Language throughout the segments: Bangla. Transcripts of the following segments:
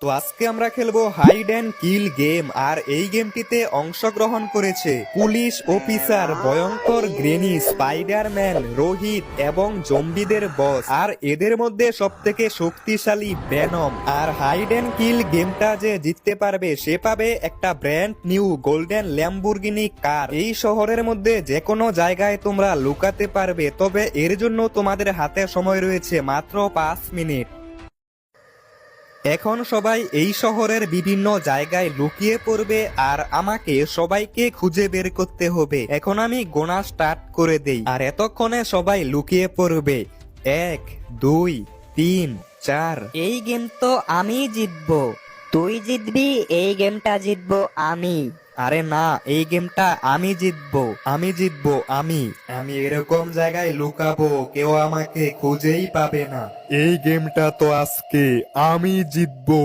তো আজকে আমরা খেলবো হাইড অ্যান্ড কিল গেম। আর এই গেমটিতে অংশগ্রহণ করেছে পুলিশ অফিসার, ভয়ঙ্কর গ্রেনি, স্পাইডারম্যান, রোহিত এবং জম্বিদের বস। আর এদের মধ্যে সবথেকে শক্তিশালী ভেনম। আর হাইড অ্যান্ড কিল গেমটা যে জিততে পারবে সে পাবে একটা brand new golden Lamborghini car. এই শহরের মধ্যে যে কোনো জায়গায় তোমরা লুকাতে পারবে, তবে এর জন্য তোমাদের হাতে সময় রয়েছে মাত্র 5 মিনিট। এখন সবাই এই শহরের বিভিন্ন জায়গায় লুকিয়ে পড়বে আর আমাকে সবাইকে খুঁজে বের করতে হবে। এখন আমি গোনা স্টার্ট করে দেই আর এতক্ষণে সবাই লুকিয়ে পড়বে। 1, 2, 3, 4। এই গেম তো আমি জিতবো। তুই জিতবি, এই গেমটা জিতবো আমি। আরে না, এই গেমটা আমি জিতবো। আমি এরকম জায়গায় লুকাবো কেউ আমাকে খুঁজেই পাবে না। এই গেমটা তো আজকে আমি জিতবো।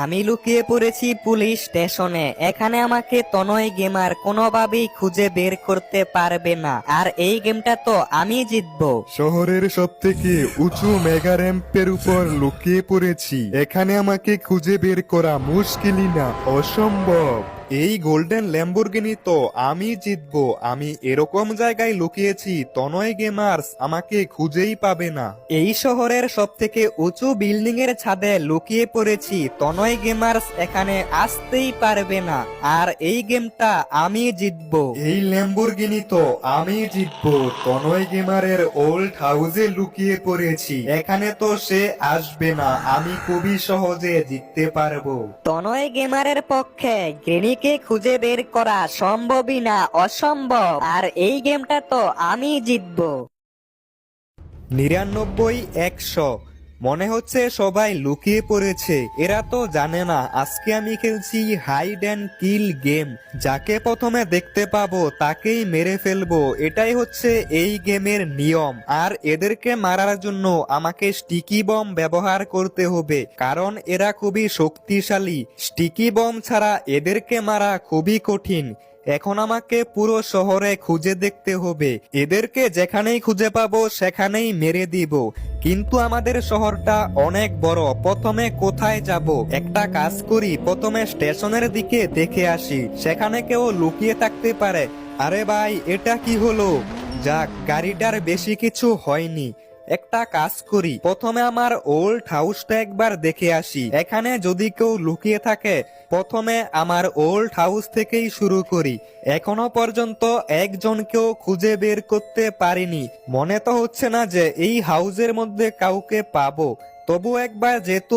আমি লুকিয়ে পড়েছি পুলিশ স্টেশনে। এখানে আমাকে তনয় গেমার কোনোভাবেই খুঁজে বের করতে পারবে না। আর এই গেমটা তো আমি জিতবো। শহরের সব থেকে উঁচু মেগা র্যাম্পের উপর লুকিয়ে পড়েছি। এখানে আমাকে খুঁজে বের করা মুশকিলই না, অসম্ভব। এই গোল্ডেন ল্যাম্বরগিনি তো আমি জিতবো। আমি এরকম জায়গায় লুকিয়েছি তনয় গেমার্স আমাকে খুঁজেই পাবে না। এই শহরের সব থেকে উঁচু বিল্ডিং এর ছাদে লুকিয়ে পড়েছি, তনয় গেমার্স এখানে আসতেই পারবে না। আর এই গেমটা আমি জিতবো। এই ল্যাম্বরগিনি তো আমি জিতবো। তনয় গেমারের ওল্ড হাউসে লুকিয়ে পড়েছি, এখানে তো সে আসবে না। আমি খুবই সহজে জিততে পারবো। তনয় গেমারের পক্ষে গ্রেনিকে খুঁজে বের করা সম্ভবই না, অসম্ভব। আর এই গেমটা তো আমি জিতবো। 99, 100। মনে হচ্ছে সবাই লুকিয়ে পড়েছে। এরা তো জানে না আজকে আমি খেলছি হাইড অ্যান্ড কিল গেম। যাকে প্রথমে দেখতে পাবো তাকেই মেরে ফেলবো, এটাই হচ্ছে এই গেমের নিয়ম। আর এদেরকে মারার জন্য আমাকে স্টিকি বম ব্যবহার করতে হবে, কারণ এরা খুবই শক্তিশালী। স্টিকি বম ছাড়া এদেরকে মারা খুবই কঠিন। এখন আমাকে পুরো শহরে খুঁজে দেখতে হবে, এদেরকে যেখানেই খুঁজে পাবো সেখানেই মেরে দিব। কিন্তু আমাদের শহরটা অনেক বড়, প্রথমে কোথায় যাব? একটা কাজ করি, প্রথমে স্টেশনের দিকে দেখে আসি, সেখানে কেউ লুকিয়ে থাকতে পারে। আরে ভাই, এটা কি হলো? যাক, গাড়িটার বেশি কিছু হয়নি। একটা কাজ করি, প্রথমে আমার ওল্ড হাউসটা একবার দেখে আসি, এখানে যদি কেউ লুকিয়ে থাকে। প্রথমে আমার ওল্ড হাউস থেকেই শুরু করি। এখনো পর্যন্ত একজনকেও খুঁজে বের করতে পারিনি। মনে তো হচ্ছে না যে এই হাউসের মধ্যে কাউকে পাবো। তবু একবার যেহেতু